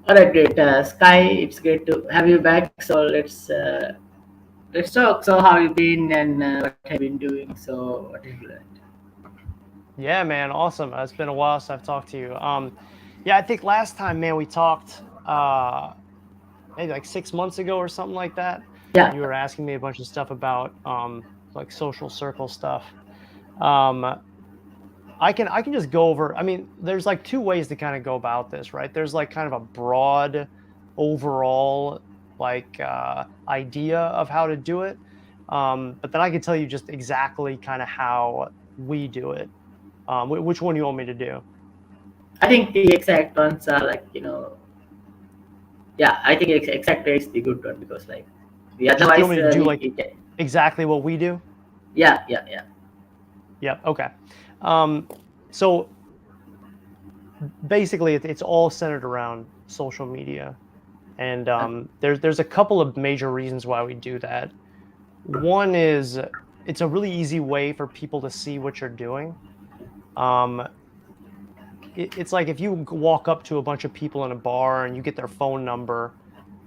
All right, great. Sky, it's great to have you back. So let's talk. So how you been and what have you been doing? So what have you learned? Yeah, man, awesome. It's been a while since I've talked to you. Yeah, I think last time, man, we talked maybe like 6 months ago or something like that. Yeah, You were asking me a bunch of stuff about like social circle stuff. Um, I can just go over. I mean, there's like two ways to kind of go about this, right? There's like kind of a broad, overall idea of how to do it. But then I can tell you just exactly kind of how we do it. Which one do you want me to do? I think the exact ones are like yeah. I think exact is the good one because like the Just do you otherwise want me to do like we can, exactly what we do? yeah. Yep. Okay. Um, so basically, it's all centered around social media, and there's a couple of major reasons why we do that. One is it's a really easy way for people to see what you're doing. Um, it's like if you walk up to a bunch of people in a bar and you get their phone number,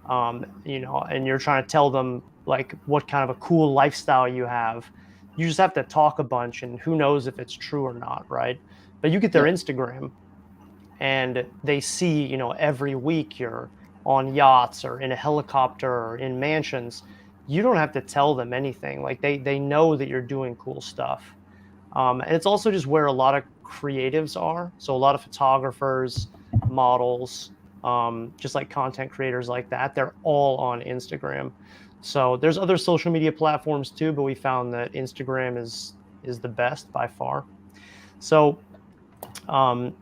and you're trying to tell them like what kind of a cool lifestyle you have. You just have to talk a bunch, and who knows if it's true or not, right? But you get their Yeah. Instagram, and they see, every week you're on yachts or in a helicopter or in mansions. You don't have to tell them anything. Like they know that you're doing cool stuff. And it's also just where a lot of creatives are. So a lot of photographers, models, just like content creators like that, they're all on Instagram. So there's other social media platforms too, but we found that Instagram is the best by far. So um,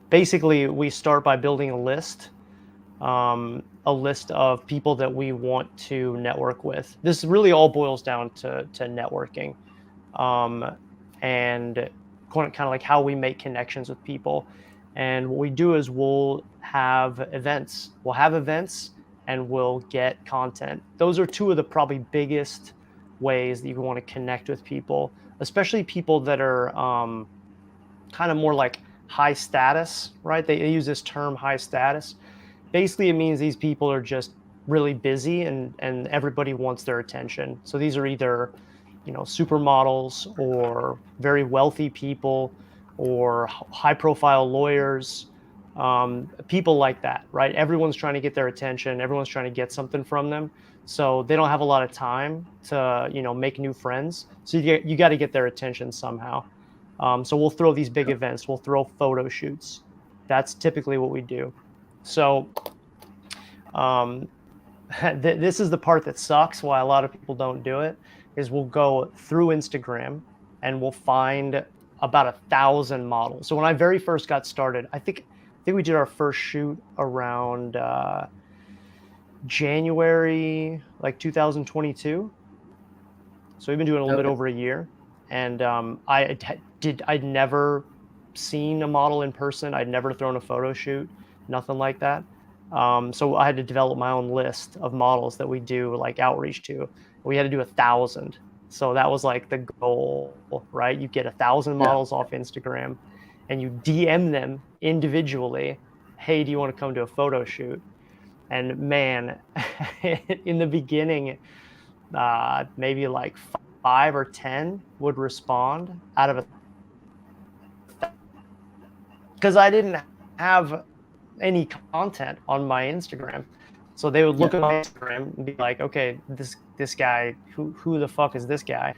basically, we start by building a list of people that we want to network with. This really all boils down to networking. Um, and kind of like how we make connections with people. And what we do is we'll have events. We'll have events and we'll get content. Those are two of the probably biggest ways that you want to connect with people, especially people that are kind of more like high status, right? They use this term high status. Basically, it means these people are just really busy and everybody wants their attention. So these are either supermodels or very wealthy people or high profile lawyers, people like that, right? Everyone's trying to get their attention, everyone's trying to get something from them, so they don't have a lot of time to make new friends, so you got to get their attention somehow. So we'll throw these big events, we'll throw photo shoots. That's typically what we do. So um, this is the part that sucks, why a lot of people don't do it, is we'll go through Instagram and we'll find about 1,000 models. So when I very first got started, I think we did our first shoot around January like 2022. So we've been doing a little bit Okay. over a year, and I'd never seen a model in person. I'd never thrown a photo shoot, nothing like that. So I had to develop my own list of models that we do like outreach to. We had to do 1,000. So that was like the goal, right? You get 1,000 Yeah. models off Instagram, and you DM them individually. Hey, do you want to come to a photo shoot? And man, in the beginning, maybe like 5 or 10 would respond out of because I didn't have any content on my Instagram. So they would Yeah. look at my Instagram and be like, okay, this guy, who the fuck is this guy?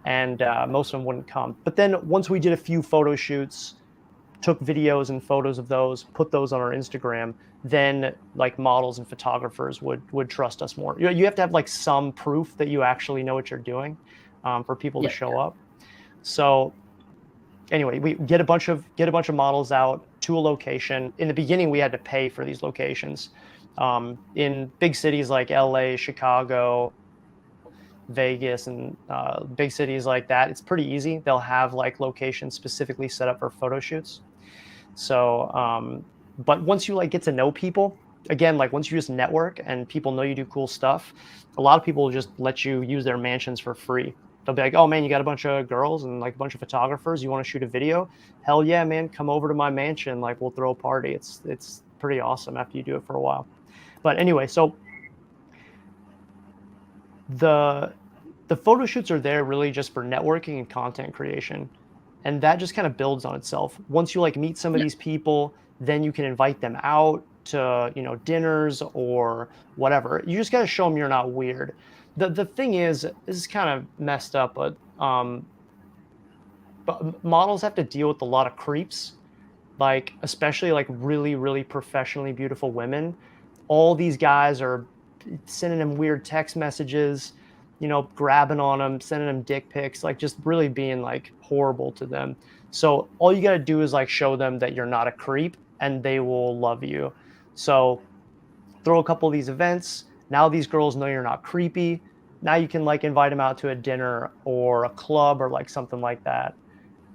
And most of them wouldn't come. But then once we did a few photo shoots, took videos and photos of those, put those on our Instagram, then like models and photographers would trust us more. You have to have like some proof that you actually know what you're doing, for people to Yeah. show up. So anyway, we get a bunch of models out to a location. In the beginning, we had to pay for these locations. In big cities like LA, Chicago, Vegas, and big cities like that, it's pretty easy. They'll have like locations specifically set up for photo shoots. So, but once you like get to know people, again, like once you just network and people know you do cool stuff, a lot of people will just let you use their mansions for free. They'll be like, "Oh man, you got a bunch of girls and like a bunch of photographers. You want to shoot a video? Hell yeah, man! Come over to my mansion. Like we'll throw a party. It's pretty awesome after you do it for a while. But anyway, so the the photo shoots are there really just for networking and content creation. And that just kind of builds on itself. Once you like meet some of Yeah, these people, then you can invite them out to, dinners or whatever. You just got to show them you're not weird. The thing is, this is kind of messed up, but models have to deal with a lot of creeps, like especially like really really professionally beautiful women. All these guys are sending them weird text messages, grabbing on them, sending them dick pics, like just really being like horrible to them. So all you got to do is like show them that you're not a creep and they will love you. So throw a couple of these events. Now these girls know you're not creepy. Now you can like invite them out to a dinner or a club or like something like that.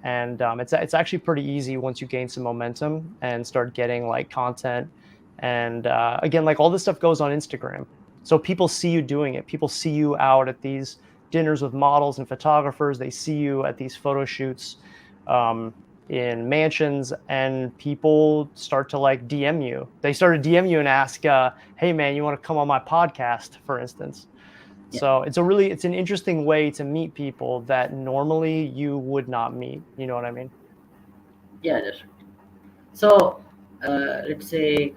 And it's actually pretty easy once you gain some momentum and start getting like content. And again, like all this stuff goes on Instagram, so people see you doing it. People see you out at these dinners with models and photographers. They see you at these photo shoots um, in mansions, and people start to like DM you. They start to DM you and ask, "Hey, man, you want to come on my podcast?" For instance. yeah, So it's an interesting way to meet people that normally you would not meet. You know what I mean? yeah. That's right. So let's say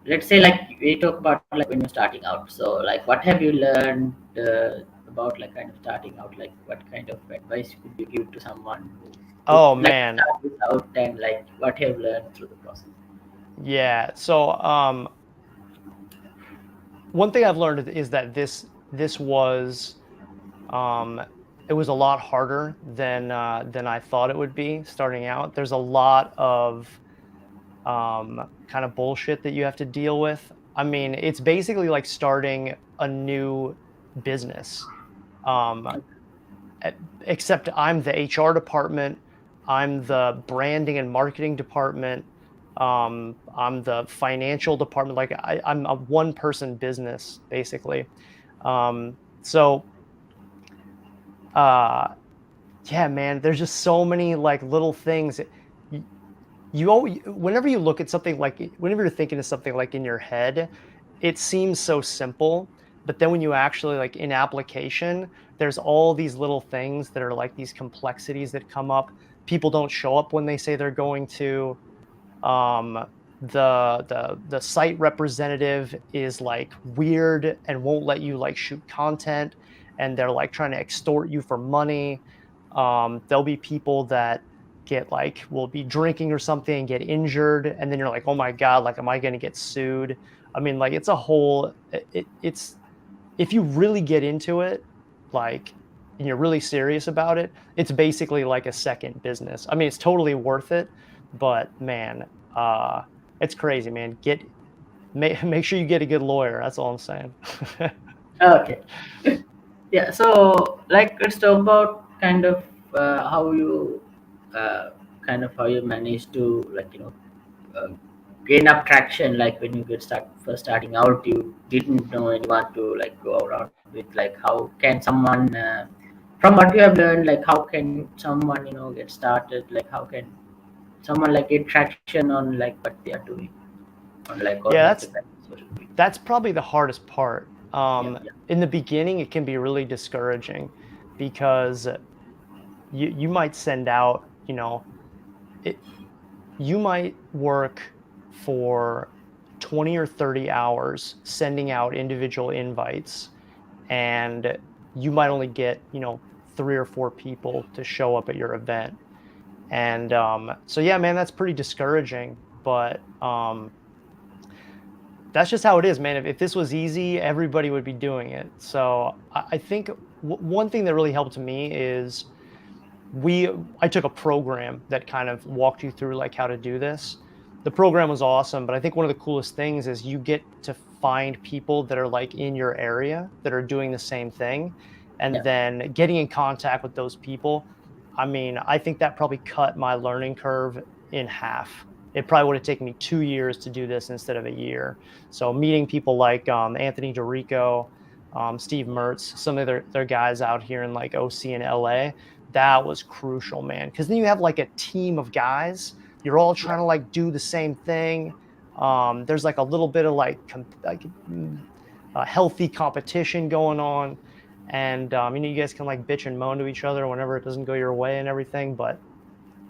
let's say like we talk about like when you're starting out. So like what have you learned about like kind of starting out? Like what kind of advice could you give to someone who Oh like man, start this out, and like what have you learned through the process? yeah. So one thing I've learned is that this was um, it was a lot harder than I thought it would be starting out. There's a lot of kind of bullshit that you have to deal with. I mean, it's basically like starting a new business. Um, e- Except I'm the HR department, I'm the branding and marketing department, I'm the financial department. Like I'm a one person business basically. So uh, yeah, man, there's just so many like little things. You, you always, whenever you look at something like, whenever you're thinking of something like in your head, it seems so simple. But then when you actually like in application, there's all these little things that are like these complexities that come up. People don't show up when they say they're going to. um the site representative is like weird and won't let you like shoot content, and they're like trying to extort you for money. There'll be people that get like will be drinking or something and get injured, and then you're like, oh my god, like am I going to get sued? I mean, like it's a whole it's if you really get into it, like, and you're really serious about it, it's basically like a second business. I mean, it's totally worth it, but man, uh, it's crazy, man. Make sure you get a good lawyer. That's all I'm saying. Okay. Yeah, so like let's talk about kind of how you uh, how you manage to like uh, gain up traction. Like when you get first starting out, you didn't know anyone to like go around with. Like how can someone from what you have learned, like how can someone get started? Like how can someone like get traction on like what they are doing on like or Yeah, let's say like social media? that's probably the hardest part. Yeah, yeah, In the beginning, it can be really discouraging because you might send out, it, you might work for 20 or 30 hours sending out individual invites, and you might only get, three or four people to show up at your event. And so yeah, man, that's pretty discouraging. But that's just how it is, man. If this was easy, everybody would be doing it. So I think one thing that really helped me is I took a program that kind of walked you through like how to do this. The program was awesome, but I think one of the coolest things is you get to find people that are like in your area that are doing the same thing, and yeah, then getting in contact with those people. I mean, I think that probably cut my learning curve in half. It probably would have taken me 2 years to do this instead of a year. So meeting people like Anthony DeRico, Steve Mertz, some of their guys out here in like OC and LA, that was crucial, man. Because then you have like a team of guys. You're all yeah, trying to like do the same thing. There's like a little bit of healthy competition going on, and you guys can like bitch and moan to each other whenever it doesn't go your way and everything. But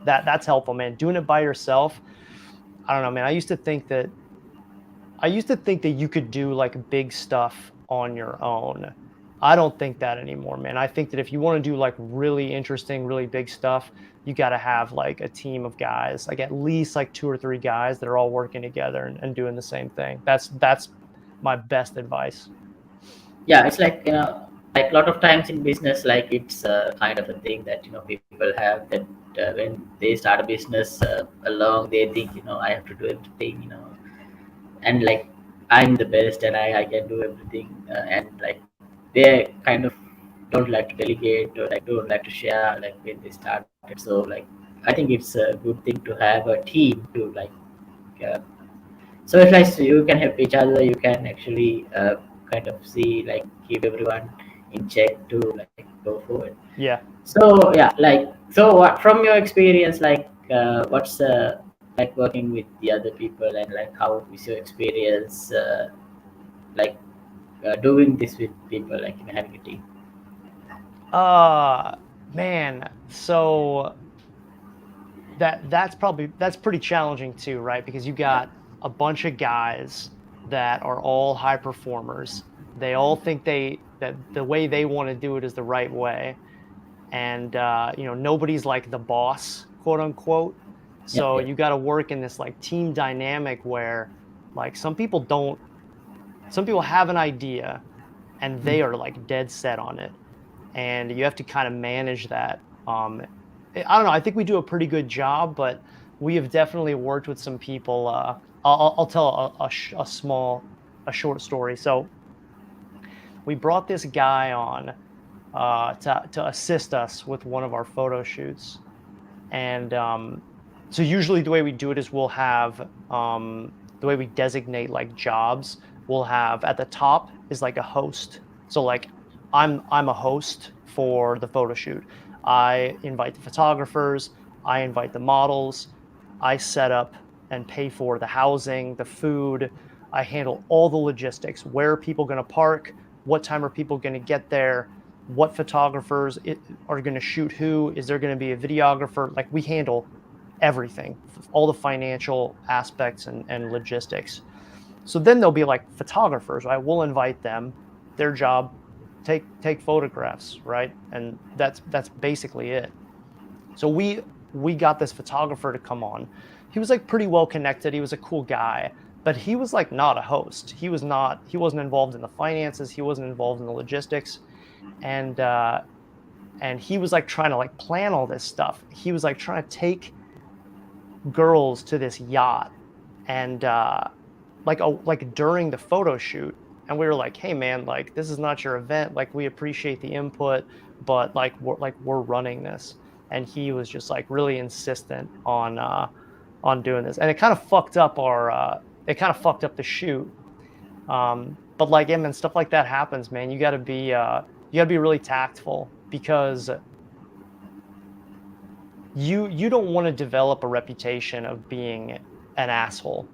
that's helpful, man. Doing it by yourself, I don't know, man. I used to think that you could do like big stuff on your own. I don't think that anymore, man. I think that if you want to do like really interesting, really big stuff, you got to have like a team of guys, like at least like 2 or 3 guys that are all working together and doing the same thing. That's my best advice. Yeah, it's like, like a lot of times in business, like it's kind of a thing that people have that when they start a business along, they think I have to do everything, and like I'm the best and I can do everything, and like they kind of don't like to delegate or like don't like to share like when they started. So like I think it's a good thing to have a team to like, uh, so it's like, so you can help each other, you can actually kind of see like keep everyone in check to like go forward. Yeah. So yeah, like, so what from your experience, like what's like working with the other people, and like how is your experience like doing this with people, like having a team? Uh Man, so that's pretty challenging too, right? Because you got a bunch of guys that are all high performers. They all think that the way they want to do it is the right way, and nobody's like the boss, quote unquote. Yeah, So yeah. you got to work in this like team dynamic where like some people have an idea and they Mm. are like dead set on it, and you have to kind of manage that. I don't know. I think we do a pretty good job, but we have definitely worked with some people. I'll tell a short story. So we brought this guy on to assist us with one of our photo shoots, and so usually the way we do it is we'll have the way we designate like jobs. We'll have at the top is like a host. So like I'm a host for the photo shoot. I invite the photographers. I invite the models. I set up and pay for the housing, the food. I handle all the logistics. Where are people going to park? What time are people going to get there? What photographers are going to shoot who? Is there going to be a videographer? Like we handle everything, all the financial aspects and logistics. So then there'll be like photographers, right? We'll invite them. Their job, take photographs, right? And that's basically it. So we got this photographer to come on. He was like pretty well connected. He was a cool guy, but he was like not a host. He wasn't involved in the finances. He wasn't involved in the logistics. And he was like trying to like plan all this stuff. He was like trying to take girls to this yacht, and like during the photo shoot, and we were like, hey man, like this is not your event, like we appreciate the input, but we're running this. And he was just like really insistent on doing this, and it kind of fucked up the shoot. But like, yeah, man, stuff like that happens, man. You got to be really tactful, because you don't want to develop a reputation of being an asshole,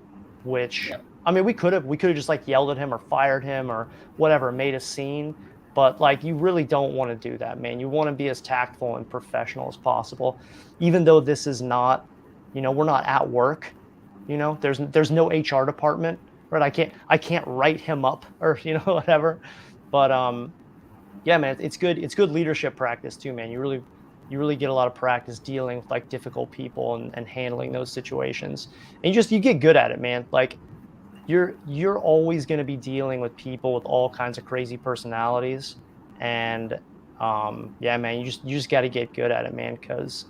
which, Yeah. I mean, we could have just like yelled at him or fired him or whatever, made a scene. But like, you really don't want to do that, man. You want to be as tactful and professional as possible, even though this is not, we're not at work. There's no HR department, right? I can't write him up or whatever. But yeah, man, it's good leadership practice too, man. You really get a lot of practice dealing with like difficult people and handling those situations, and you get good at it, man. Like you're always going to be dealing with people with all kinds of crazy personalities, and yeah, man, you just got to get good at it, man, because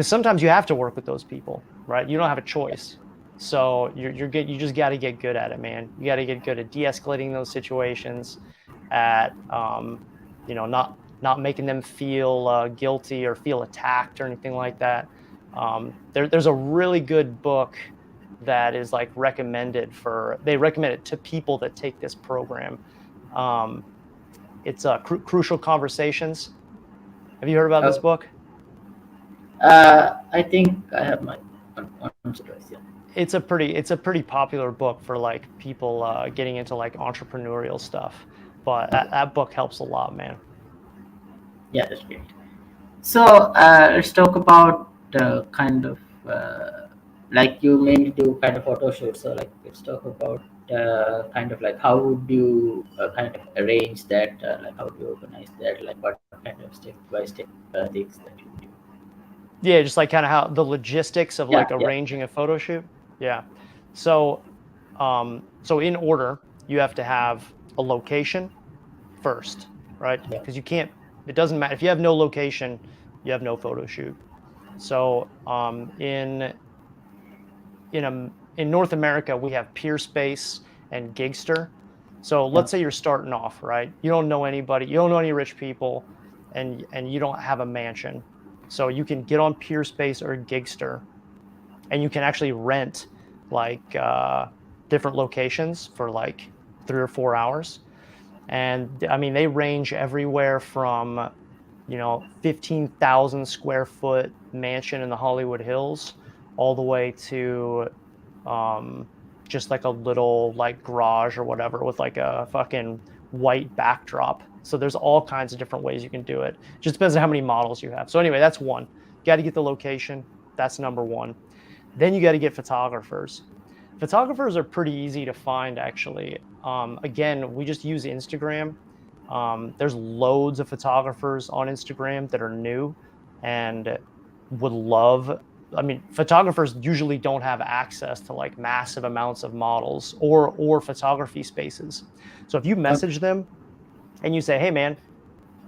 sometimes you have to work with those people, right? You don't have a choice. So you just got to get good at it, man. You got to get good at de-escalating those situations, at not making them feel guilty or feel attacked or anything like that. There's a really good book that is like they recommend it to people that take this program. Um, it's Crucial Conversations. Have you heard about this Oh, book? I think I have my once or twice. Yeah. it's a pretty popular book for like people getting into like entrepreneurial stuff. But Okay. that book helps a lot, man. Yeah, that's great. So let's talk about kind of like you mainly do kind of photo shoots. So like let's talk about kind of like how would you kind of arrange that? Like how do you organize that? Like what kind of step by step things that you do? Yeah, just like kind of how the logistics of Yeah, like yeah, arranging a photo shoot. Yeah. So so in order, you have to have a location first, right? yeah, Because you can't, it doesn't matter if you have no location, you have no photo shoot. So in North America, we have Peerspace and Gigster. So yeah, let's say you're starting off, right? You don't know anybody, you don't know any rich people, and you don't have a mansion. So you can get on Peerspace or Gigster, and you can actually rent like different locations for like 3 or 4 hours. And I mean, they range everywhere from 15,000 square foot mansion in the Hollywood Hills all the way to um, just like a little like garage or whatever with like a fucking white backdrop. So there's all kinds of different ways you can do it. Just depends on how many models you have. So anyway, that's one. You got to get the location. That's number one. Then you got to get photographers. Photographers are pretty easy to find, actually. Again, we just use Instagram. There's loads of photographers on Instagram that are new and would love. I mean, photographers usually don't have access to like massive amounts of models or photography spaces. So if you okay, message them and you say, "Hey, man,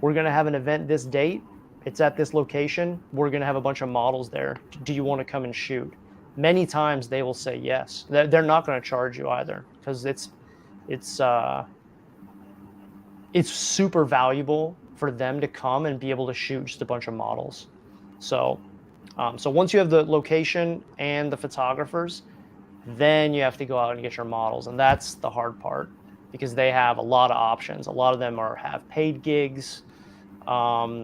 we're going to have an event this date. It's at this location. We're going to have a bunch of models there. Do you want to come and shoot?" Many times they will say yes. They're not going to charge you either because it's uh it's super valuable for them to come and be able to shoot just a bunch of models. So so once you have the location and the photographers, then you have to go out and get your models, and that's the hard part because they have a lot of options. A lot of them have paid gigs. A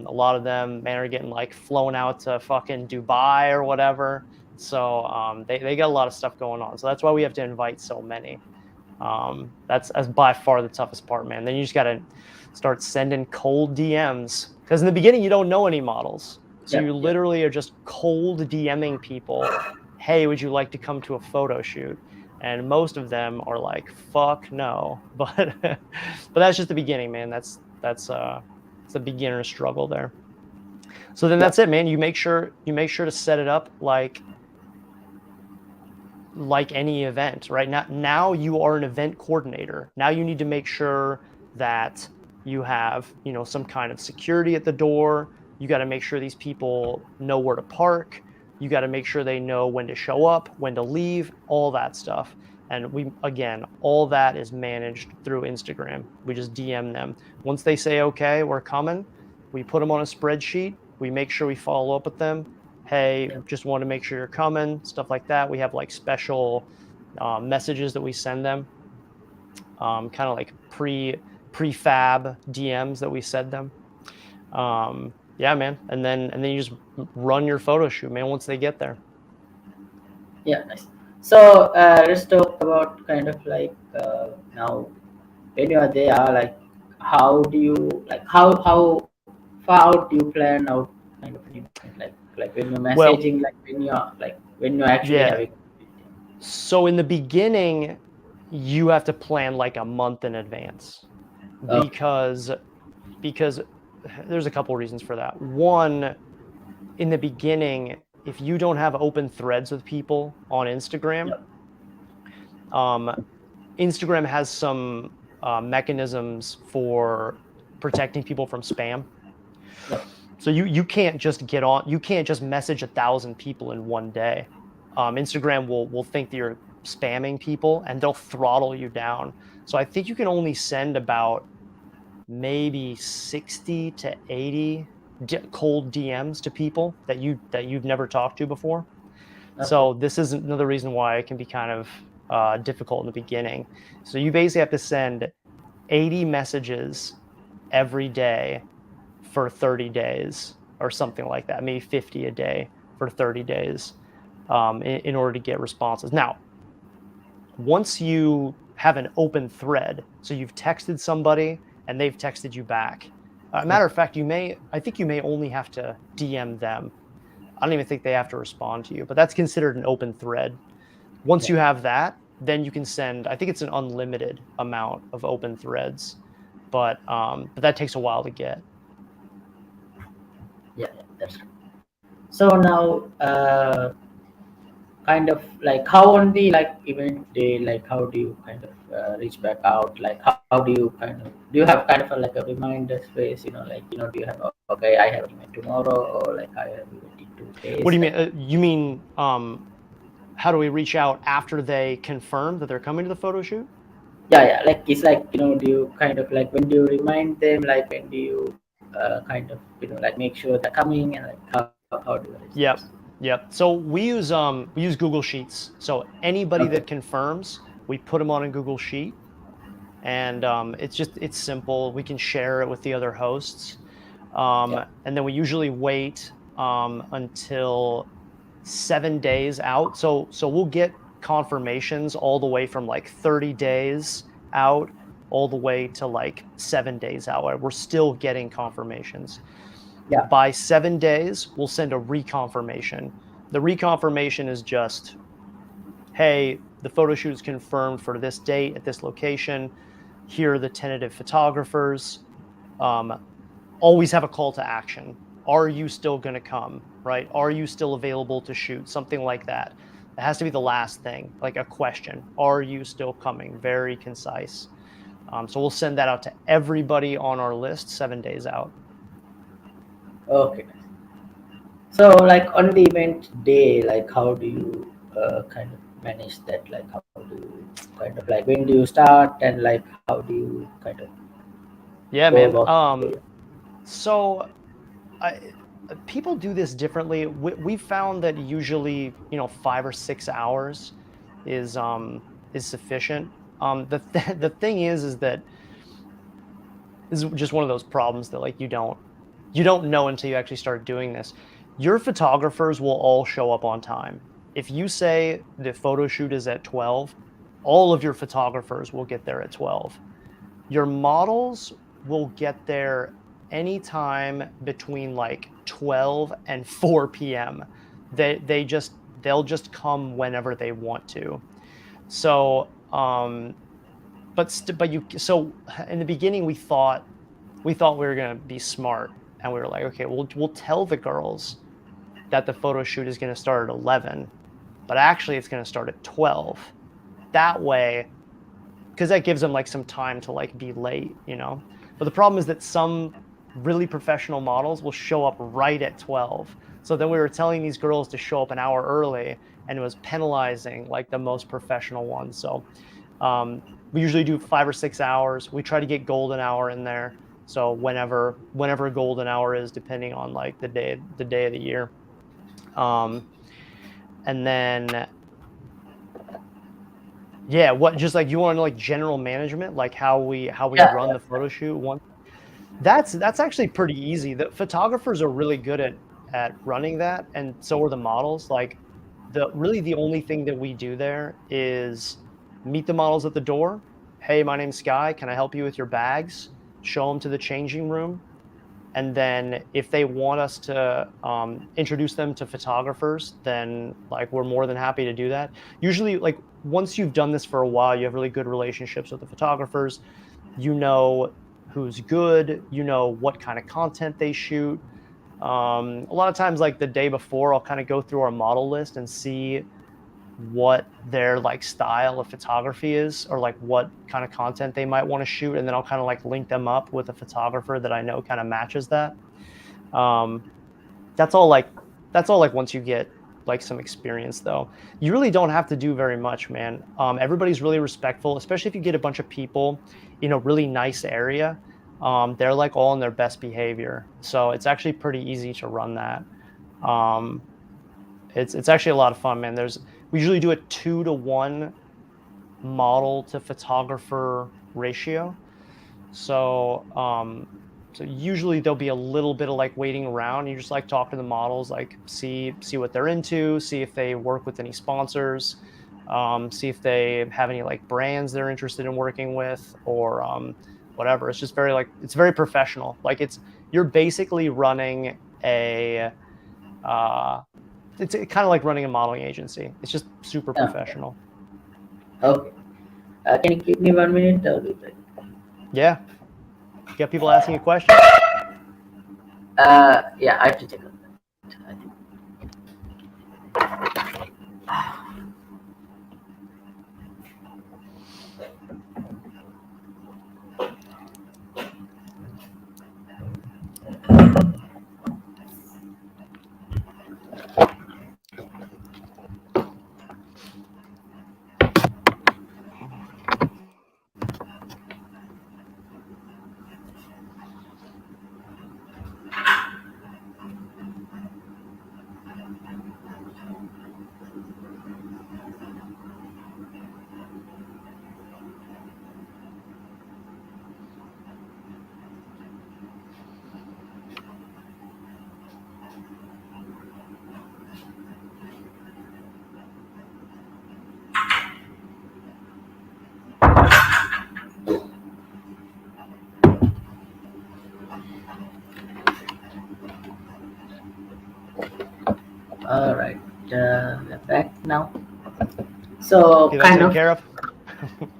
lot of them, man, are getting like flown out to fucking Dubai or whatever. So they got a lot of stuff going on. So that's why we have to invite so many. That's by far the toughest part, man. Then you just got to start sending cold DMs because in the beginning you don't know any models. So yeah, you yeah, literally are just cold DMing people. Hey, would you like to come to a photo shoot? And most of them are like, "Fuck no." But that's just the beginning, man. That's it's a beginner struggle there. So then yeah, that's it, man. You make sure to set it up like any event, right? Now you are an event coordinator. Now you need to make sure that you have, some kind of security at the door. You got to make sure these people know where to park. You got to make sure they know when to show up, when to leave, all that stuff. And again, all that is managed through Instagram. We just DM them. Once they say, okay, we're coming, we put them on a spreadsheet. We make sure we follow up with them. Hey, yeah, just want to make sure you're coming, stuff like that. We have like special messages that we send them, kind of like prefab DMs that we send them. Yeah, man, and then you just run your photo shoot, man. Once they get there. yeah. Nice. So let's talk about kind of like now when you are there, like how do you like how far out do you plan out kind of an event like when you're Well, messaging, like when you're actually yeah. having. So in the beginning, you have to plan like a month in advance Okay. because because there's a couple reasons for that. One, in the beginning, if you don't have open threads with people on Instagram, Yeah. um, Instagram has some mechanisms for protecting people from spam. Yeah. So you can't just get on. You can't just message 1,000 people in one day. Instagram will think that you're spamming people and they'll throttle you down. So I think you can only send about maybe 60 to 80 cold DMs to people that you've never talked to before. Okay. So this is another reason why it can be kind of difficult in the beginning. So you basically have to send 80 messages every day for 30 days or something like that, maybe 50 a day for 30 days. in order to get responses. Now, once you have an open thread, so you've texted somebody and they've texted you back. Yeah. Matter of fact, I think you may only have to DM them. I don't even think they have to respond to you, but that's considered an open thread. Once Yeah. you have that, then you can send, I think it's an unlimited amount of open threads, but that takes a while to get. Yeah. Yeah, that's right. So now, kind of like how on the like event day, like how do you kind of reach back out? Like how do you kind of do you have kind of a, like a reminder space? Like do you have okay, I have an event tomorrow, or like I have an event in 2 days? What do you Like mean? You mean how do we reach out after they confirm that they're coming to the photo shoot? yeah, yeah. Like it's like do you kind of like when do you remind them? Like when do you kind of like make sure they're coming and like how do you arrange this? Yep. Yep. So we use Google Sheets. So anybody Okay. that confirms, we put them on a Google Sheet, and it's simple. We can share it with the other hosts, Yeah. and then we usually wait until 7 days out. So we'll get confirmations all the way from like 30 days out, all the way to like 7 days out. We're still getting confirmations. Yeah. By 7 days, we'll send a reconfirmation. The reconfirmation is just, hey, the photo shoot is confirmed for this date at this location. Here are the tentative photographers. Um, Always have a call to action. Are you still going to come? Right? Are you still available to shoot? Something like that. It has to be the last thing, like a question. Are you still coming? Very concise. So we'll send that out to everybody on our list 7 days out. Okay. So, like on the event day, like how do you kind of manage that? Like, how do you kind of like when do you start and like how do you kind of Yeah, go man. about the day? So I, people do this differently. We found that usually, 5 or 6 hours is sufficient. The thing is that this is just one of those problems that like you don't know until you actually start doing this. Your photographers will all show up on time. If you say the photo shoot is at 12, all of your photographers will get there at 12. Your models will get there anytime between like 12 and 4 p.m. They'll just come whenever they want to. So but you so in the beginning we thought we were going to be smart, and we were like, okay, we'll tell the girls that the photo shoot is going to start at 11, but actually it's going to start at 12. That way, because that gives them like some time to like be late. But the problem is that some really professional models will show up right at 12. So then we were telling these girls to show up an hour early, and it was penalizing like the most professional ones. So we usually do 5 or 6 hours. We try to get golden hour in there. So whenever golden hour is, depending on like the day of the year. And then yeah, what just like you want to know like general management, like how we Yeah, run yeah, the photo shoot one. That's actually pretty easy. The photographers are really good at running that, and so are the models. Like the only thing that we do there is meet the models at the door. Hey, my name's Skye. Can I help you with your bags? Show them to the changing room, and then if they want us to introduce them to photographers, then like we're more than happy to do that. Usually, like once you've done this for a while, you have really good relationships with the photographers. You know who's good, what kind of content they shoot. A lot of times, like the day before, I'll kind of go through our model list and see what their like style of photography is, or like what kind of content they might want to shoot, and then I'll kind of like link them up with a photographer that I know kind of matches that. um that's all like that's all like once you get like some experience, though. You really don't have to do very much, man. Everybody's really respectful, especially if you get a bunch of people in a really nice area. They're like all in their best behavior, so it's actually pretty easy to run that. um it's actually a lot of fun, man. We usually do a 2-to-1 model to photographer ratio. So So usually there'll be a little bit of like waiting around. You just like talk to the models, like see what they're into, see if they work with any sponsors, see if they have any like brands they're interested in working with, or whatever. It's just very like it's very professional. Like you're basically running a it's kind of like running a modeling agency. It's just super Okay. professional. Okay. Can you give me 1 minute? That'll be great. Yeah. You got people asking you questions? Yeah, I have to check on that. I think. All right. We're back now. So Get that kind taken of care of?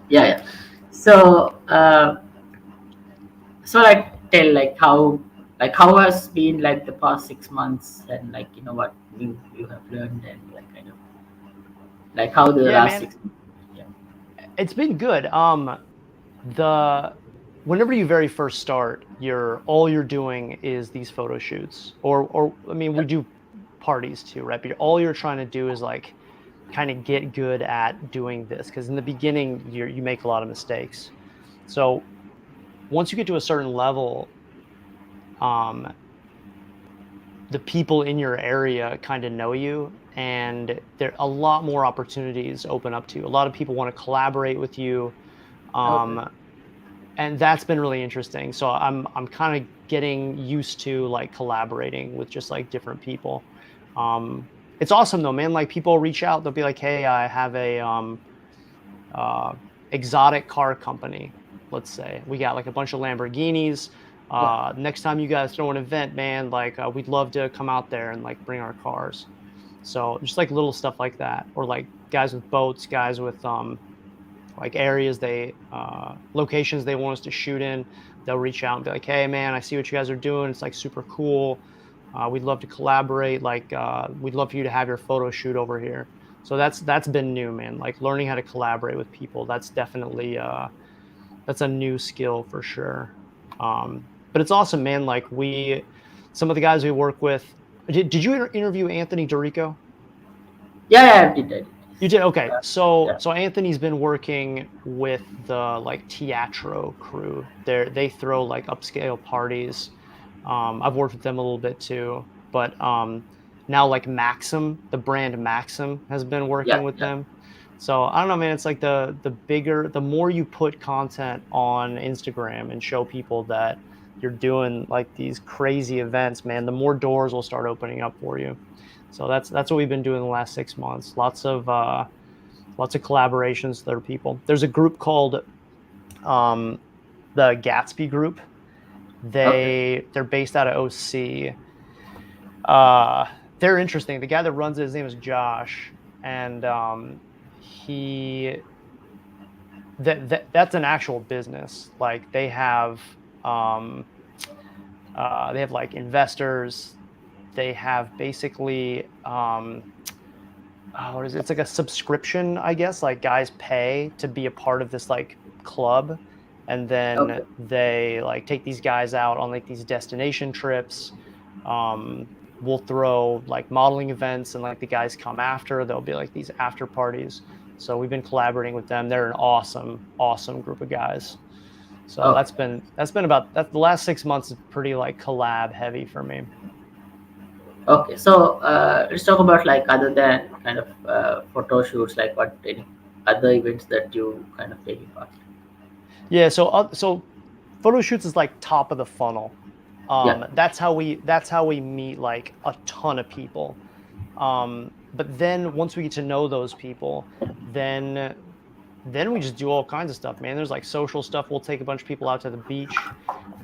yeah, yeah. So so like tell like how has been like the past 6 months, and like what you have learned, and like kind of like how the Yeah, last man. 6 months. Yeah. It's been good. The whenever you very first start, all you're doing is these photo shoots, or I mean, we do parties too, right? But all you're trying to do is like kind of get good at doing this, because in the beginning you make a lot of mistakes. So once you get to a certain level, um, the people in your area kind of know you, and there a lot more opportunities open up to you. A lot of people want to collaborate with you. Okay. Um, and that's been really interesting. So I'm kind of getting used to like collaborating with just like different people. It's awesome though, man. Like people reach out, they'll be like, "Hey, I have a uh, exotic car company. Let's say we got like a bunch of Lamborghinis. Yeah. Next time you guys throw an event, man, like we'd love to come out there and like bring our cars." So just like little stuff like that, or like guys with boats, guys with like areas locations they want us to shoot in. They'll reach out and be like, "Hey man, I see what you guys are doing, it's like super cool. We'd love to collaborate, like we'd love for you to have your photo shoot over here." So that's been new, man. Like learning how to collaborate with people, that's definitely that's a new skill for sure. But it's awesome, man. Like some of the guys we work with, did you interview Anthony Dorico? Yeah, yeah, I did. I did. You did? Okay. So Yeah. so Anthony's been working with the like Teatro crew. They throw like upscale parties. I've worked with them a little bit too, but now like Maxim, the brand Maxim has been working Yeah. with Yeah. them. So I don't know, man. It's like the more you put content on Instagram and show people that you're doing like these crazy events, man, the more doors will start opening up for you. So that's what we've been doing the last 6 months. Lots of collaborations with other people. There's a group called um, the Gatsby Group. Okay. They're based out of OC. Uh, they're interesting. The guy that runs it, his name is Josh, and he that's an actual business. Like they have like investors. They have basically what is it? It's like a subscription, I guess. Like guys pay to be a part of this like club, and then Okay. they like take these guys out on like these destination trips. We'll throw like modeling events, and like the guys come after. There'll be like these after parties. So we've been collaborating with them. They're an awesome group of guys. So Okay. that's been about that. The last 6 months is pretty like collab heavy for me. Okay. So let's talk about like other than kind of photo shoots, like what any other events that you kind of taking part. Yeah. So photo shoots is like top of the funnel. Yeah. That's how we meet like a ton of people. But then once we get to know those people, then we just do all kinds of stuff, man. There's like social stuff. We'll take a bunch of people out to the beach.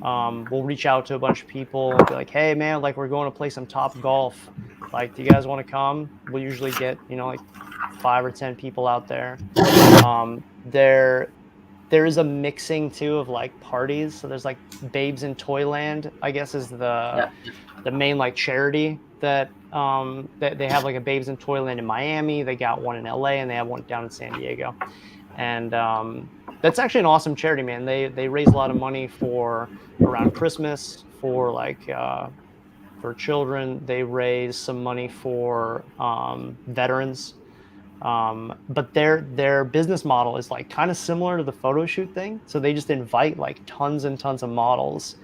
We'll reach out to a bunch of people and be like, hey man, like we're going to play some top golf. Like, do you guys want to come? We'll usually get, like 5 or 10 people out there. There is a mixing too of like parties. So there's like Babes in Toyland, I guess, is the Yeah. main like charity that they have, like a Babes in Toyland in Miami. They got one in LA and they have one down in San Diego. And that's actually an awesome charity, man. They raise a lot of money for around Christmas for like for children. They raise some money for veterans. But their business model is like kind of similar to the photo shoot thing. So they just invite like tons and tons of models,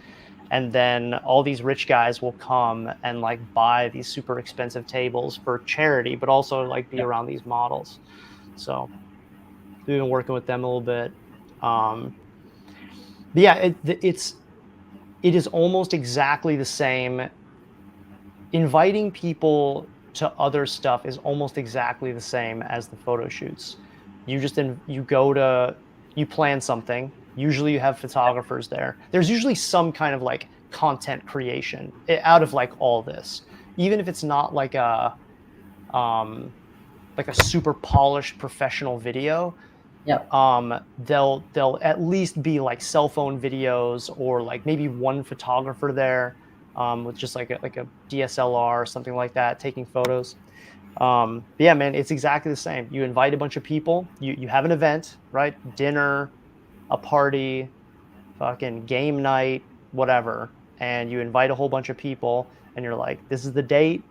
and then all these rich guys will come and like buy these super expensive tables for charity, but also like be Yeah. around these models. So we've been working with them a little bit. But yeah, it is almost exactly the same. Inviting people to other stuff is almost exactly the same as the photo shoots. You plan something. Usually you have photographers there. There's usually some kind of like content creation out of like all this, even if it's not um like a super polished professional video. Yeah. They'll at least be like cell phone videos, or like maybe one photographer there, with just like a DSLR or something like that, taking photos. But yeah, man, it's exactly the same. You invite a bunch of people. You have an event, right? Dinner, a party, fucking game night, whatever, and you invite a whole bunch of people, and you're like, this is the date,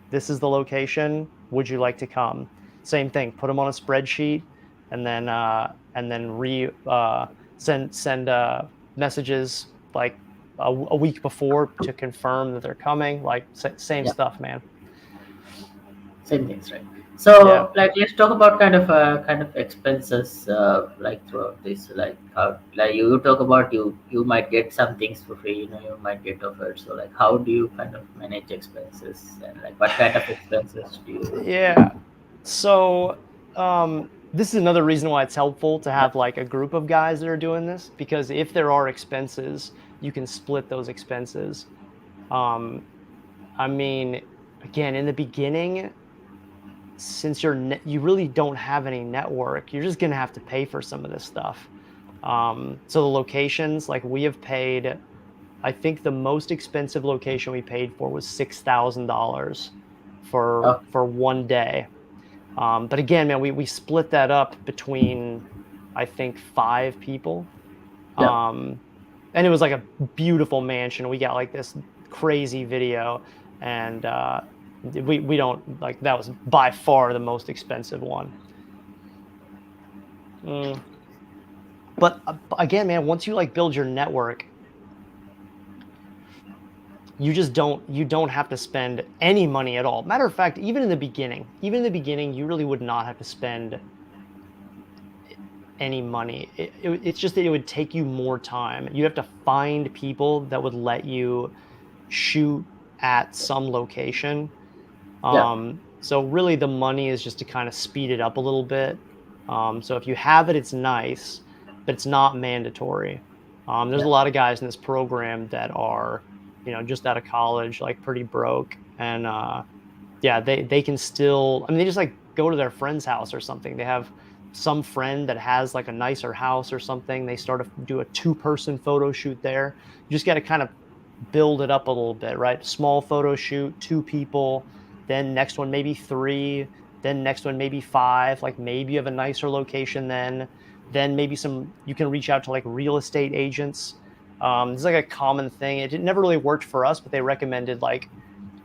this is the location. Would you like to come? Same thing. Put them on a spreadsheet, and then send messages like a week before to confirm that they're coming. Like same Yeah. stuff, man. Same things, right? Yeah. So, like, let's talk about kind of expenses, like throughout this. Like, how, like you talk about you might get some things for free. You might get offered. So, like, how do you kind of manage expenses, and like what kind of expenses do you? Yeah. So, this is another reason why it's helpful to Yeah. have like a group of guys that are doing this, because if there are expenses, you can split those expenses. Um, I mean, again, in the beginning, since you really don't have any network, you're just gonna have to pay for some of this stuff. So the locations, like we have paid, I think the most expensive location we paid for was $6,000 Oh, for one day. But again, man, we split that up between, I think, 5 people. yeah. Um, and it was like a beautiful mansion. We got like this crazy video, and we don't like, that was by far the most expensive one. Mm. But again, man, once you like build your network, you don't have to spend any money at all. Matter of fact, even in the beginning, you really would not have to spend any money. It's just that it would take you more time. You have to find people that would let you shoot at some location. Yeah. So really the money is just to kind of speed it up a little bit. So if you have it, it's nice, but it's not mandatory. There's a Yeah. lot of guys in this program that are, just out of college, like pretty broke. And yeah, they can still, I mean, they just like go to their friend's house or something. They have some friend that has like a nicer house or something. They start to do a 2-person photo shoot there. You just got to kind of build it up a little bit, right? Small photo shoot, 2 people, then next one maybe 3, then next one maybe 5. Like maybe you have a nicer location, then maybe you can reach out to like real estate agents. It's like a common thing. It never really worked for us, but they recommended like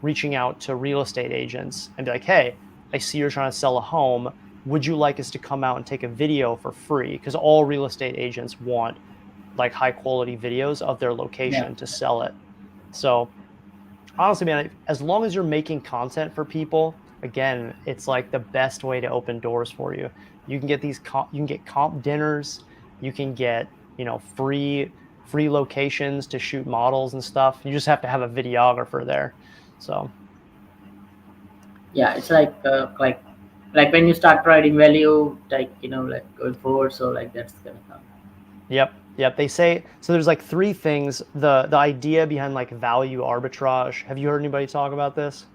reaching out to real estate agents and be like, hey, I see you're trying to sell a home. Would you like us to come out and take a video for free? Because all real estate agents want like high quality videos of their Yeah. location to sell it. So honestly, man, as long as you're making content for people, again, it's like the best way to open doors for you. You can get you can get comp dinners, you can get, free free locations to shoot models and stuff. You just have to have a videographer there. So Yeah, it's like when you start providing value, like like going forward, so like that's gonna come. yep. They say so. There's like three things. The idea behind like value arbitrage. Have you heard anybody talk about this?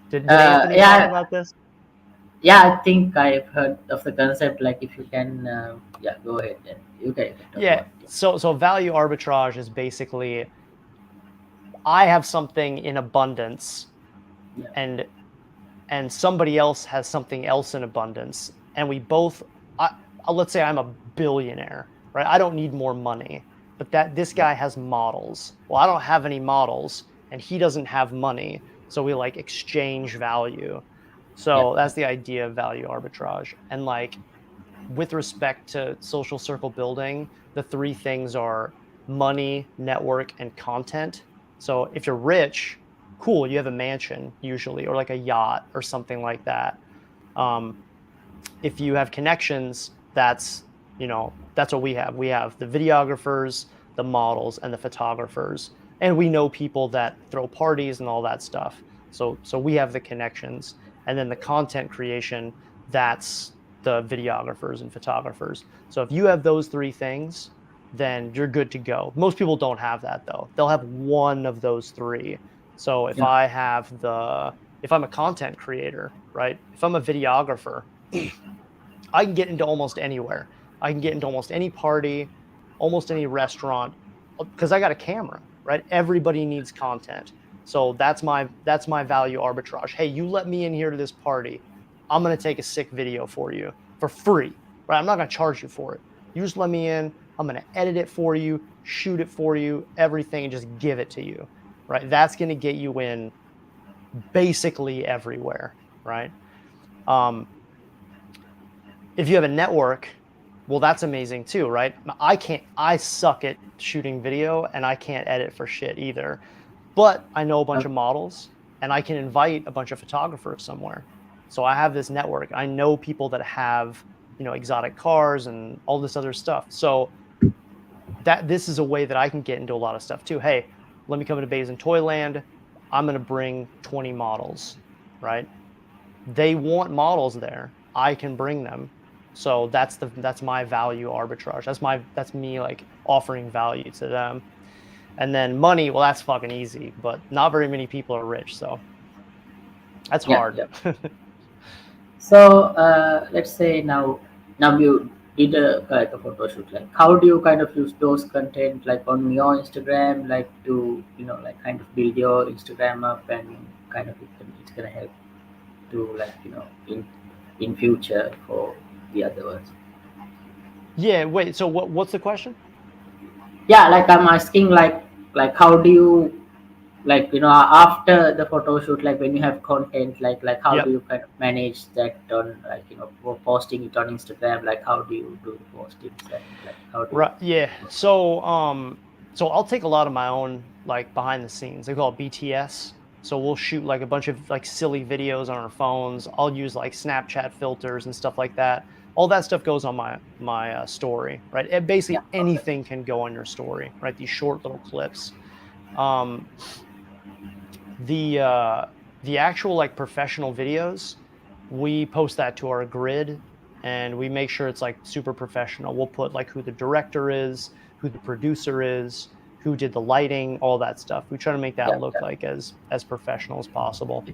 Did Anthony talk Yeah, about this? yeah, I think I've heard of the concept. Like if you can, yeah, go ahead and you can talk Yeah. about it. So value arbitrage is basically I have something in abundance Yeah, and somebody else has something else in abundance and we both I, let's say I'm a billionaire, right? I don't need more money, but that this yeah, guy has models. Well, I don't have any models and he doesn't have money, so we like exchange value. yeah, So that's the idea of value arbitrage. And like with respect to social circle building, the three things are money, network, and content. So if you're rich, cool, you have a mansion usually, or like a yacht or something like that. Um, if you have connections, that's what we have. We have the videographers, the models, and the photographers, and we know people that throw parties and all that stuff. So we have the connections, and then the content creation. That's the videographers and photographers. So if you have those three things, then you're good to go. Most people don't have that though. They'll have one of those three. So yeah, if I'm a content creator, right? If I'm a videographer, I can get into almost anywhere. I can get into almost any party, almost any restaurant, because I got a camera, right? Everybody needs content. So that's my value arbitrage. Hey, you let me in here to this party. I'm gonna take a sick video for you for free, right? I'm not gonna charge you for it. You just let me in. I'm gonna edit it for you, shoot it for you, everything, and just give it to you, right? That's gonna get you in basically everywhere, right? Um, if you have a network, well, that's amazing too, right? I suck at shooting video and I can't edit for shit either. But I know a bunch uh, of models and I can invite a bunch of photographers somewhere. So I have this network. I know people that have, exotic cars and all this other stuff. So that this is a way that I can get into a lot of stuff too. Hey, let me come into Bays and Toyland. I'm going to bring 20 models, right? They want models there. I can bring them. So that's my value arbitrage. That's me like offering value to them. And then money, well, that's fucking easy, but not very many people are rich, so that's yeah, hard. yeah. So let's say now you did like a photo shoot. Like how do you kind of use those content like on your Instagram, like to like kind of build your Instagram up and kind of it's gonna help to like in future for the other ones. Yeah, wait, so what's the question? Yeah, like I'm asking like how do you like after the photo shoot, like when you have content, like how do Yep. you kind of manage that on like for posting it on Instagram, like how do you do the postings and like how do you Right. Yeah. So I'll take a lot of my own like behind the scenes. They call it BTS. So we'll shoot like a bunch of like silly videos on our phones. I'll use like Snapchat filters and stuff like that. All that stuff goes on my story, right? yeah, Basically okay, anything can go on your story, right? These short little clips. Um, the uh, the actual like professional videos, we post that to our grid and we make sure it's like super professional. We'll put like who the director is, who the producer is, who did the lighting, all that stuff. We try to make that yeah, look yeah, like as professional as possible.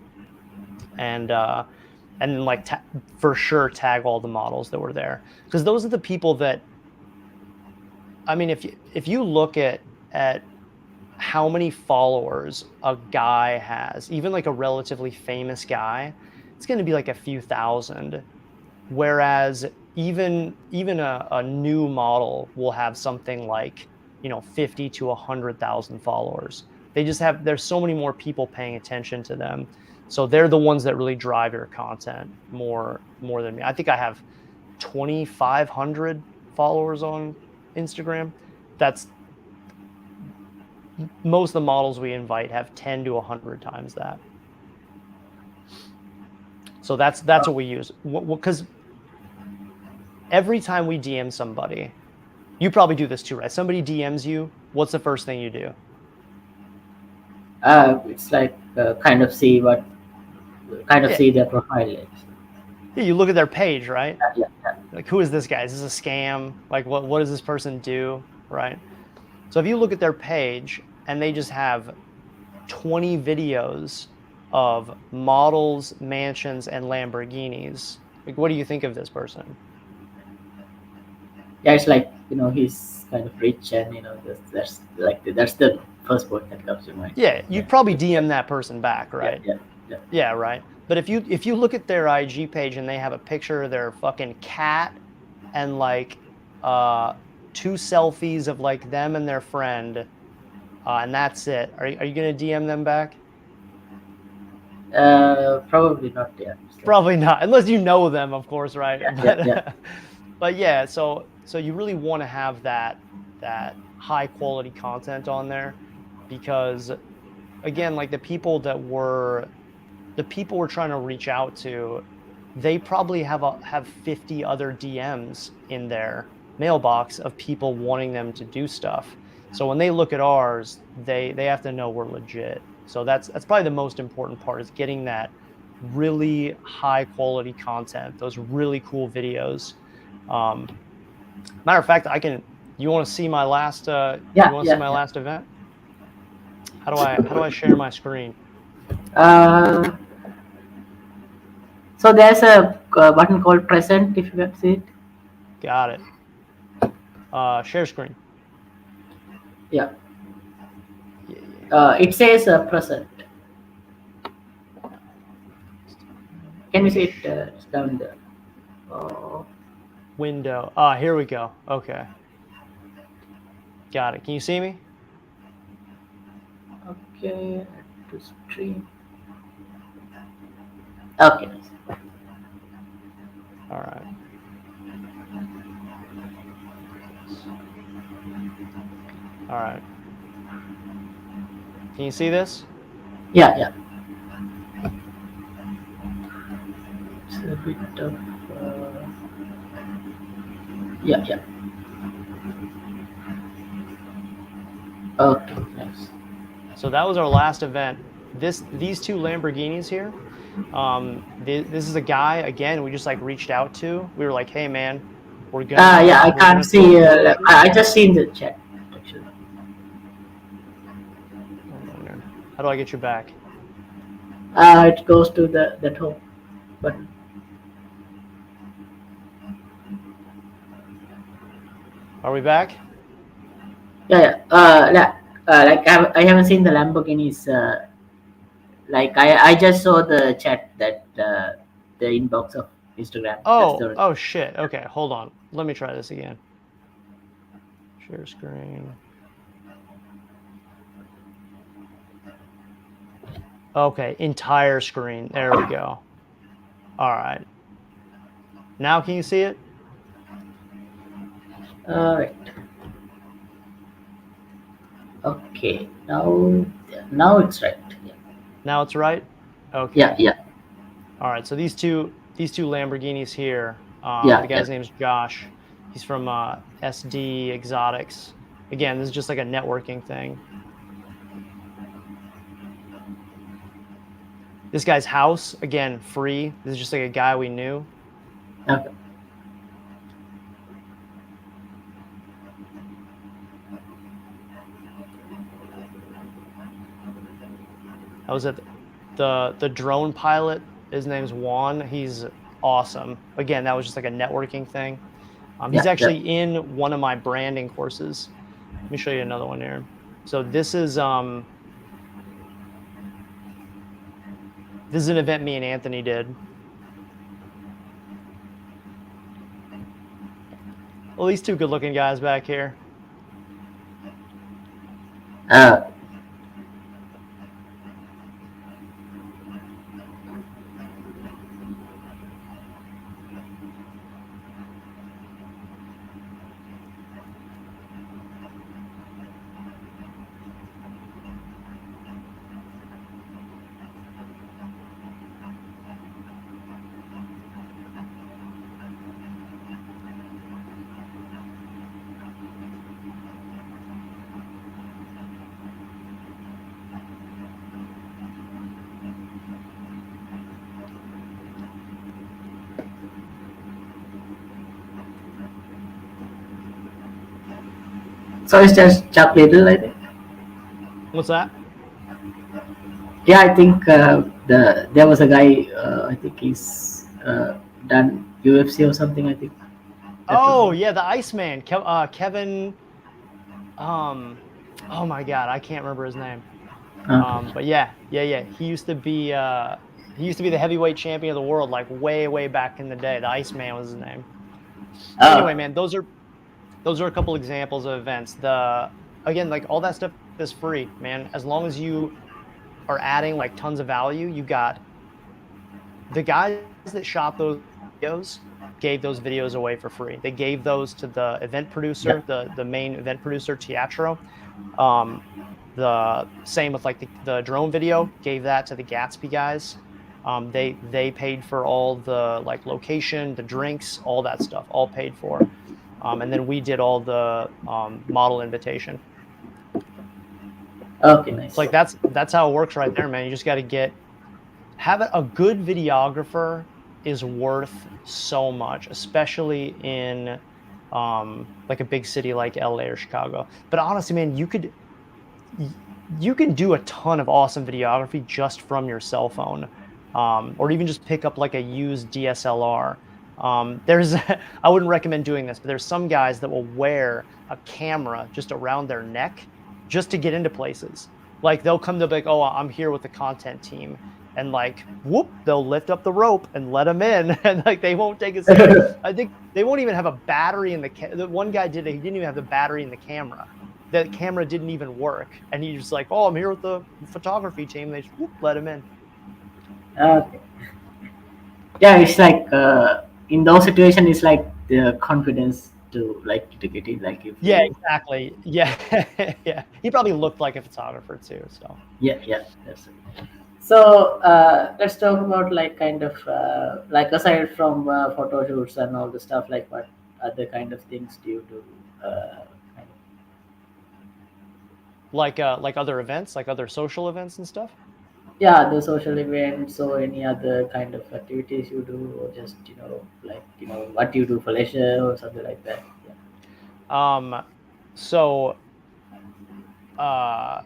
And then like for sure tag all the models that were there because those are the people that I mean if you look at how many followers a guy has, even like a relatively famous guy, it's going to be like a few thousand. Whereas even a new model will have something like 50 to 100,000 followers. There's so many more people paying attention to them, so they're the ones that really drive your content more than me. I think I have 2,500 followers on Instagram. That's Most of the models we invite have 10 to 100 times that. So that's uh, what we use because every time we DM somebody, You probably do this too, right? Somebody DMs you. What's the first thing you do? It's like kind of Yeah, see their profile. yeah, you look at their page, right? Yeah, yeah, Like, who is this guy? Is this a scam? Like, what does this person do, right? So if you look at their page and they just have 20 videos of models, mansions, and Lamborghinis, like, what do you think of this person? yeah. It's like he's kind of rich, and that's the first word that comes to mind. Yeah, Yeah, you'd probably DM that person back, yeah, right? yeah, yeah. Yeah, right. But if you look at their IG page and they have a picture of their fucking cat and like uh two selfies of like them and their friend, and that's it. Are you gonna DM them back? Probably not. Yeah, it's like Probably not, unless you know them, of course, right? yeah, yeah, yeah. But but yeah, so you really want to have that high quality content on there because again, like the people we're trying to reach out to, they probably have 50 other DMs in their mailbox of people wanting them to do stuff. So when they look at ours, they have to know we're legit. So that's probably the most important part is getting that really high quality content, those really cool videos. Um, Matter of fact, I can. You want to see my last? You Yeah, want to see yeah, my yeah. last event? How do I share my screen? Uh, so there's a button called present. If you can see it. Got it. Share screen. Yeah. Yeah, yeah. It says present. Can you see it? It's down there. Oh, Window. Ah, here we go. Okay. Got it. Can you see me? okay. To stream. Okay. All right. All right. Can you see this? Yeah, yeah. It's a bit of. Yeah, yeah. Okay, nice. So that was our last event. These two Lamborghinis here. This is a guy again. We just like reached out to. We were like, hey man, Yeah, I we're can't gonna throw a see. promotion. I just seen the chat actually. Hold on there. How do I get you back? It goes to the that home button. Are we back? Yeah, yeah. Like I haven't seen the Lamborghinis. Like I just saw the chat that the inbox of Instagram. That's Oh, the oh shit. Okay, hold on. Let me try this again. Share screen. Okay, entire screen. There we go. All right. Now can you see it? right. Okay. Now it's right. Yeah. Now it's right? Yeah. Okay. Yeah. All right. So these two Lamborghinis here. The Yeah. Yeah. guy's name's Josh. He's from SD Exotics. Again, this is just like a networking thing. This guy's house, again, free. This is just like a guy we knew. Okay. I was at the drone pilot. His name's Juan. He's awesome. Again, that was just like a networking thing. He's Yeah. Yeah. actually in one of my branding courses. Let me show you another one here. So this is an event me and Anthony did. Well, these two good-looking guys back here. Uh, So it's just Chuck Liddell, I think. What's that? Yeah, I think there was a guy. I think he's done UFC or something. I think that was Oh one. yeah, the Iceman, Kevin. Um, oh my God, I can't remember his name. Okay. But yeah. He used to be the heavyweight champion of the world, like way back in the day. The Iceman was his name. Anyway, Oh, man, those are a couple examples of events. The Again, like all that stuff is free, man. As long as you are adding like tons of value, you got the guys that shot those videos gave those videos away for free. They gave those to the event yeah. producer, the main event producer, Teatro. Um, the same with like the drone video, gave that to the Gatsby guys. They paid for all the like location, the drinks, all that stuff, all paid for. And then we did all the model invitation. Okay, It's nice. like that's how it works right there, man. You just got to get have a good videographer is worth so much, especially in like a big city like LA or Chicago. But honestly, man, you can do a ton of awesome videography just from your cell phone, or even just pick up like a used DSLR. There's I wouldn't recommend doing this, but there's some guys that will wear a camera just around their neck just to get into places. Like they'll come to like, oh, I'm here with the content team, and like, whoop, they'll lift up the rope and let them in, and like they won't take a single. I think they won't even have a battery in the one guy did it. He didn't even have the battery in the camera. The camera didn't even work, and he was like, "Oh, I'm here with the photography team." They just whoop, let him in. Okay. Yeah, it's like in those situations, it's like the confidence to like to get it. Like if Yeah, you, exactly. Yeah, yeah. He probably looked like a photographer too. So, yeah, that's it. So let's talk about like kind of like aside from photo shoots and all the stuff. Like what other kind of things do you do? Kind of, like other events, like other social events and stuff. yeah, the social events or any other kind of activities you do, or just like what you do for leisure or something like that. Yeah. Um, so uh,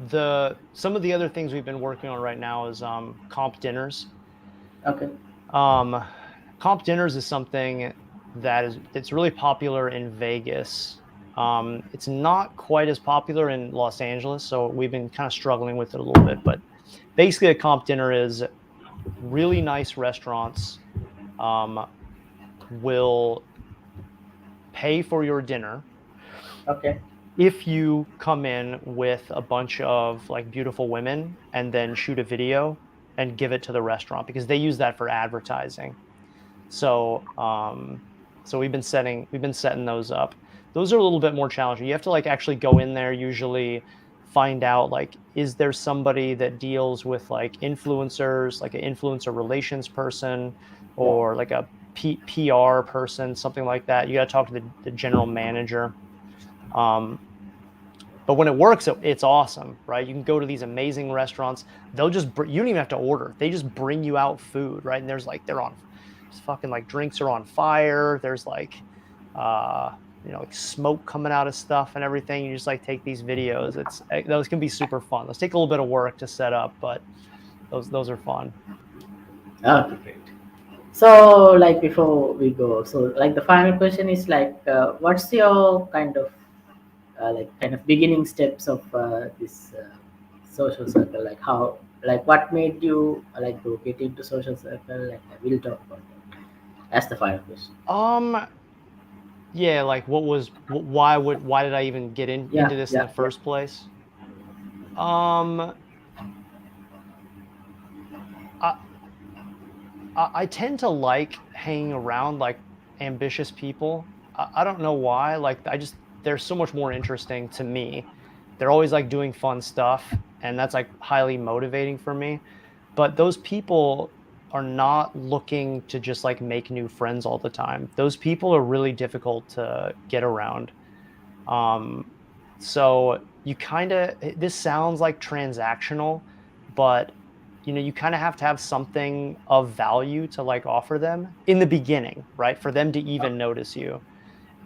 the some of the other things we've been working on right now is comp dinners. Okay. Um, Comp dinners is something it's really popular in Vegas. It's not quite as popular in Los Angeles, so we've been kind of struggling with it a little bit. But basically, a comp dinner is really nice restaurants um, will pay for your dinner Okay. if you come in with a bunch of like beautiful women and then shoot a video and give it to the restaurant because they use that for advertising. So, so we've been setting those up. Those are a little bit more challenging. You have to like actually go in there, usually find out like, is there somebody that deals with like influencers, like an influencer relations person, Yeah. or like a PR person, something like that. You got to talk to the general manager. Um, but when it works, it's awesome, right? You can go to these amazing restaurants. They'll you don't even have to order. They just bring you out food, right? And there's like fucking like drinks are on fire. There's like uh like smoke coming out of stuff and everything. You just like take these videos. Those can be super fun. Those take a little bit of work to set up, but those are fun. Okay, great. So, like before we go, so like the final question is like, what's your kind of beginning steps of this social circle? Like how, like what made you like go get into social circle? Like we'll talk about that. That's the final question. Um yeah, like why did I even get Yeah, into this in the yeah, yeah. first place? Um I, I tend to like hanging around like ambitious people. I don't know why. Like they're so much more interesting to me. They're always like doing fun stuff, and that's like highly motivating for me. But those people are not looking to just like make new friends all the time. Those people are really difficult to get around. Um, so you kind of this sounds like transactional, but you kind of have to have something of value to like offer them in the beginning, right? For them to even notice you.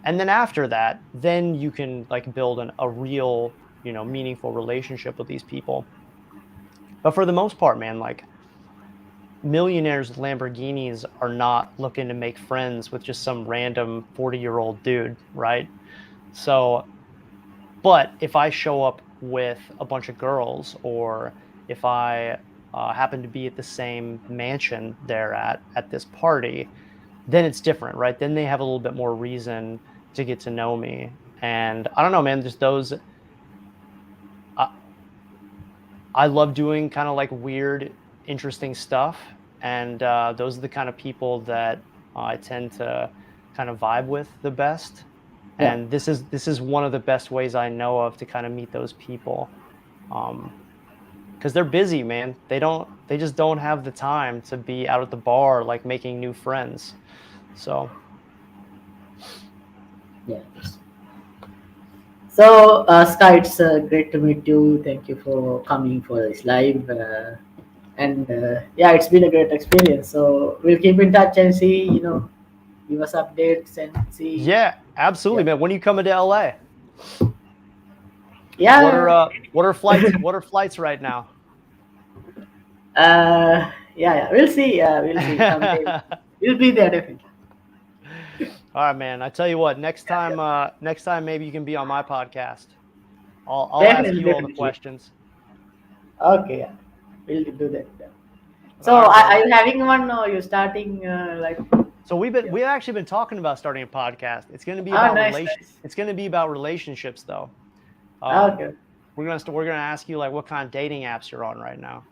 And then after that, then you can like build a real, meaningful relationship with these people. But for the most part, man, like millionaires with Lamborghinis are not looking to make friends with just some random 40-year-old dude, right? So, but if I show up with a bunch of girls, or if I happen to be at the same mansion they're at this party, then it's different, right? Then they have a little bit more reason to get to know me. And I don't know, man, just those, I, I love doing kind of like weird, interesting stuff. And those are the kind of people that I tend to kind of vibe with the best. Yeah. And this is one of the best ways I know of to kind of meet those people. Because they're busy, man. They just don't have the time to be out at the bar, like making new friends. So Yeah. So, Sky, it's great to meet you. Thank you for coming for this live. And yeah, it's been a great experience. So we'll keep in touch and see, give us updates and see. yeah, absolutely, Yeah. man. When are you coming to LA? Yeah. What are flights right now? Yeah, yeah. We'll see. We'll see. Someday we'll be there definitely. All right, man. I tell you what, Yeah, yeah. next time maybe you can be on my podcast. I'll ask Definitely, you all the definitely. questions. Okay, yeah. We'll do that. Yeah. So, All right, are brother. you having one or you starting like? So Yeah. we've actually been talking about starting a podcast. Oh, nice, nice. It's going to be about relationships though. Okay. We're going to ask you like what kind of dating apps you're on right now.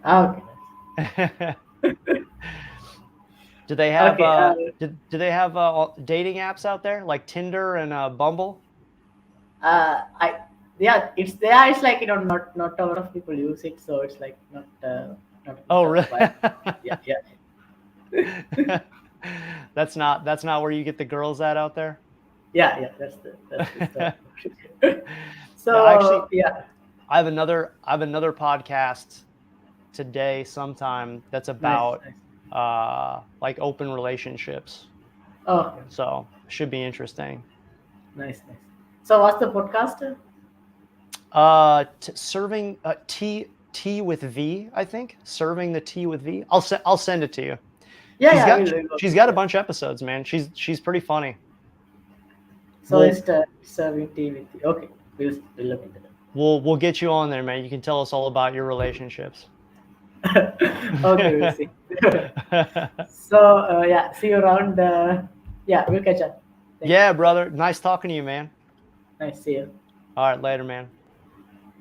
Okay. Do they have Okay. do they have dating apps out there like Tinder and Bumble? I yeah, it's there. It's like not a lot of people use it, so it's like not Oh, much really? vibe. Yeah, yeah, That's not where you get the girls at out there? yeah, yeah. That's the story. No, So actually, yeah, I have another podcast today sometime that's nice, about nice. like open relationships. Oh, okay. So should be interesting. Nice, nice. So what's the podcast? Serving tea with V, I think. Serving the tea with V. I'll send it to you. Yeah, yeah. We'll go She's through. got a Yeah. bunch of episodes, man. She's pretty funny. So We'll it's serving tea with tea. Okay, we'll look into we'll get you on there, man. You can tell us all about your relationships. that. Okay, we'll see. So yeah, see you around. Yeah, we'll catch up. Thank you. Yeah, brother. Nice talking to you, man. Nice see you. All right, later, man.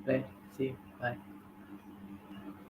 Right. See you. Bye.